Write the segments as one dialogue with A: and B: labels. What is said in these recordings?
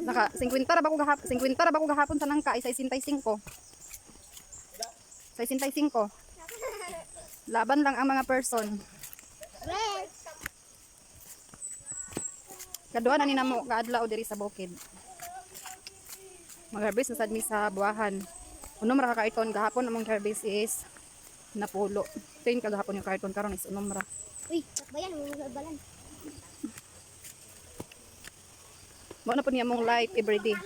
A: Naka 50 ra ba ko gahapon? 50 ra ba ko gahapon sa nangka isa 65. Sa 65. Laban lang ang mga person. Kadua na ni namo kaadlaw diri sa bukid. Mag-harvest na sad mi sa buwahan. Unom ra ka karton gahapon among harvest is napulo. Tin kagahapon yung karton karon is unom ra.
B: Uy, bayan mo balan.
A: Mo na po niya mong life everyday.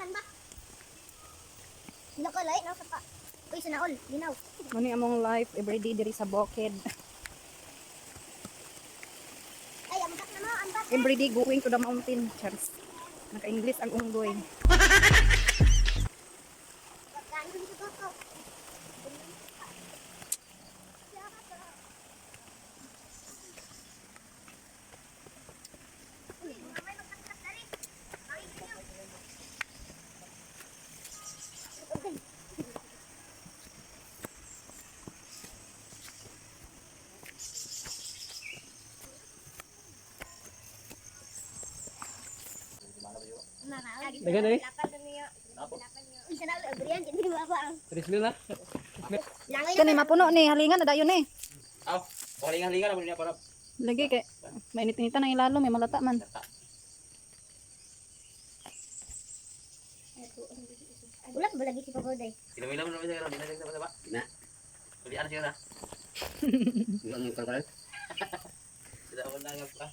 B: Nakalay na sa pa. Uy, sanaol, linaw.
A: Mo ni among life everyday diri sa bukid.
B: Ay, ambak na mo, ambak.
A: Everyday going to the mountain, Charles. Naka-English ang unggoy.
B: Pagkaan dito ko.
C: Dagan eh.
B: Uy, sanaol, abriyan, hindi mo apa.
C: Tres mil na.
B: Langay
A: Kani mapuno ni halingan na dayon ni.
C: Aw, palingan-lingan naman niya para
A: Lagi kay mainit-initan ang ilalo may malata man.
B: Ulat ba lagi si Pagoday?
C: ilam-ilam naman siya karon, dinagdag sa ba? Na. Uli ana siya na. Ang kalkalan. Tidak wala nga pa.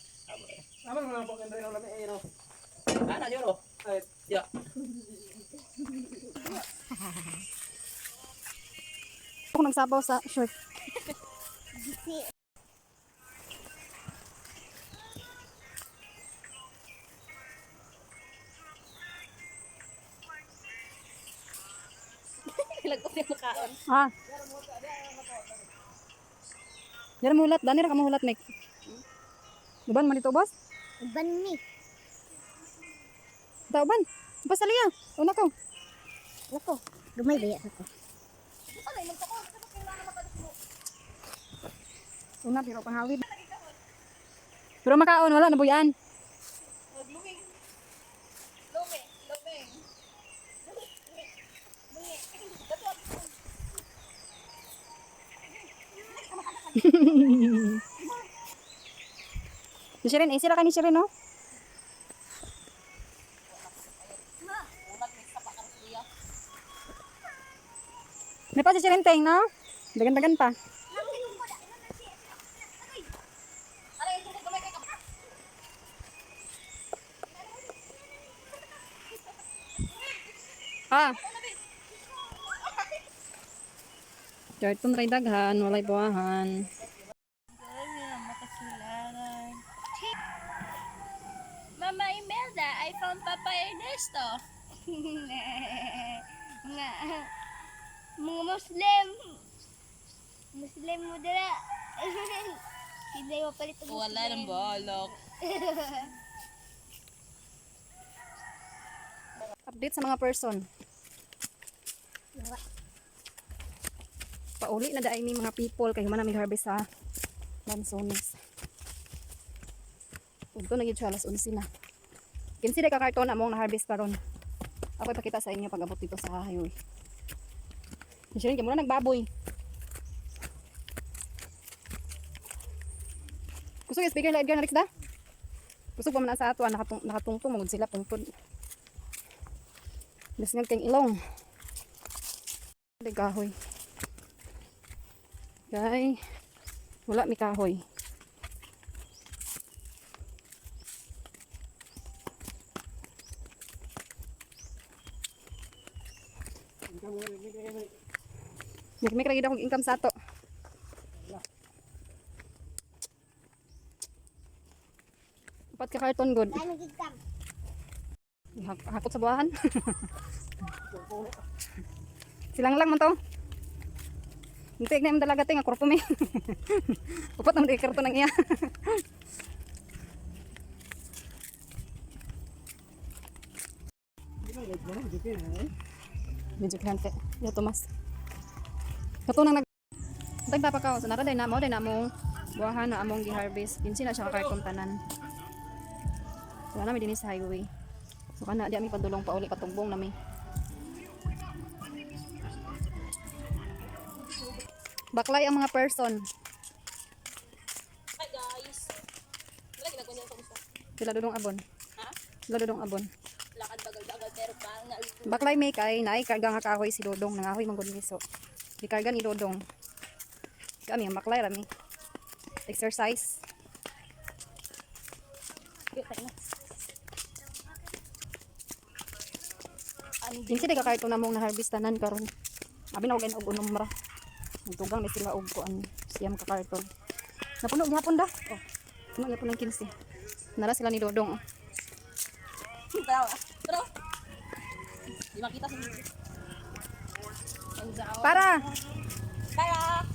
C: Tama na po kan rin lami no. Ana yo no. Ya.
A: Ako nagsabaw sa short.
B: Lagos yung makaon.
A: Ah. Yan mulat, dani ra ka mulat nek. Uban man dito boss?
B: Uban ni.
A: Uban. Basta liya. Una ko.
B: Lako, lumay ba yan ako?
A: Una pero panghawid. Pero makaon wala na buyan. Si Shirin, sira ka ni Shirin, no? May pa si Shirin, Teng, no? Dagan-dagan pa. Ah. Jarton ray daghan, walay buwahan.
B: Mama Imelda, I found Papa Ernesto. Nga. Mga Muslim. Muslim mo dira. Hindi mo palit ang Muslim.
D: Wala nang balak.
A: Update sa mga person. Pauli na daay ni mga people kay human na mag-harvest sa Lansones. Ito na gid siya alas 11 na. Kinsi ka karton na mong na-harvest karon. Ako ipakita sa inyo pag abot dito sa highway. Siya rin muna nagbaboy. Kusog yung speaker na Edgar na Rix da? Kusog pa man sa ato nakatungtong magod sila tungtod. Bisngag kang ilong. May kahoy. Day, wala mi kahoy. May kragid akong income sa ato. Upat ka karton good.
B: Ay, mag-exam.
A: Hakot sa buwahan. Silang lang man to. Hintik na yung dalaga ting ako po may. Upat naman di karton ng iya. Medyo kante. Ya Tomas. Kato nang dagda pa ka sa nara day na mo buwahan na among gi-harvest. Kinsi na siya ka karton tanan. Wala na mi dinhi sa highway. So kana di ami padulong pa uli patumbong nami. Baklay ang mga person.
B: Hi guys. Wala ginagawa niya sa gusto.
A: Sila dudong abon.
B: Ha?
A: Sila dudong abon.
B: Lakad bagal-bagal pero bangal.
A: Baklay may kay naay karga nga kahoy si Dodong nangahoy man gud miso. Di karga ni Dodong. Kami ang baklay rami. Exercise.
B: Cute tayo na.
A: Kinsa di ka kahit na mong na-harvestanan karon. Abi na og unom ra. Tugang na sila og kuan siyam ka karton. Napuno gyapon da. Oh. Puno gyapon ng 15. Nara sila ni Dodong. Oh.
B: Pero di makita sa video.
A: Para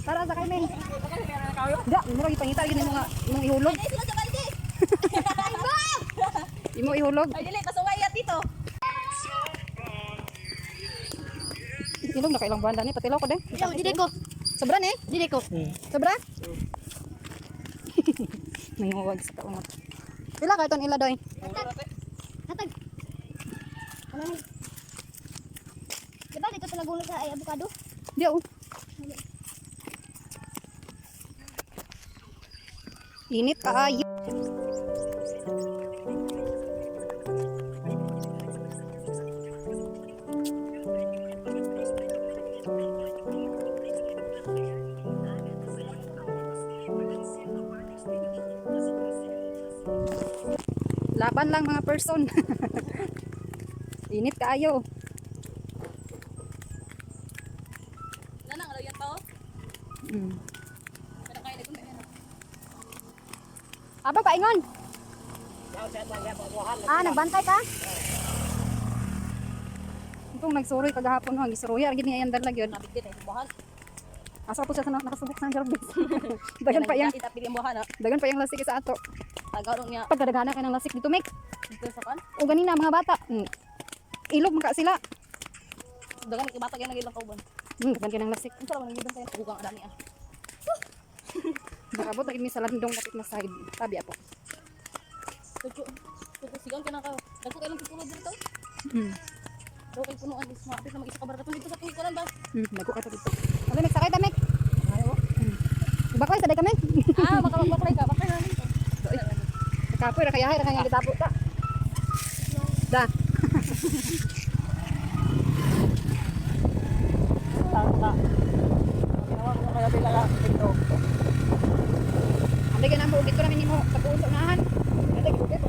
B: Para
A: sa kay men.
B: bakit kaya na kayo?
A: Da, mura gipangita gyud imong imong ihulog.
B: Ay sila sa balde.
A: Imo ihulog.
B: Ay dili pasaway ya tito.
A: Ilog na kailang banda ni patilaw ko din.
B: Dili ko.
A: Sobra ni?
B: Dili ko.
A: Sobra? Nanguwag sa kaungot. Pila karton ila doy?
B: Hatag. Ano ni? Diba dito sa nagulo sa ay avocado?
A: Di oh. Init kaayo. Laban lang mga person. Init kaayo.
B: Nanang ano yan pa oh?
A: Mm.
B: Kada kaya na kumain.
A: Aba paingon. Nagbantay ka? Itong nagsuroy kagahapon ho, gisuroy gid ni ayan dalag yun.
B: Nabig din eh buhan.
A: Asa po siya sa nakasubok sa jarbis. Dagan pa yang
B: Pili ang buhan ah.
A: dagan pa yang lasik sa ato.
B: Tagaw niya
A: Pagkadagana ka ng lasik dito mek.
B: dito sa kan.
A: O ganina mga bata. Ilog maka sila.
B: Dagan ibata gyud nagilang kauban.
A: Dagan ka ng lasik.
B: Unsa man nagibang tayo bugang adani ah.
A: Nakabot na gid mi sa landong kapit na side. Tabi apo.
B: Tuko sigang kana ka. Dagko kay lang tutulog dito. Do kay punuan is mapit na mag-isa ka barka dito sa pingkalan ba?
A: Nagko ka dito. Ano mek sakay ta mek? Baklay sa day kami.
B: Makapagbaklay ka, bakay na nito.
A: Kapoy ra kaya ra kanya gitapo ta. Da.
B: Tata. Ginawa mo kaya bila dito.
A: Ande ka na mo dito na minimo sa puso unahan. Ande gid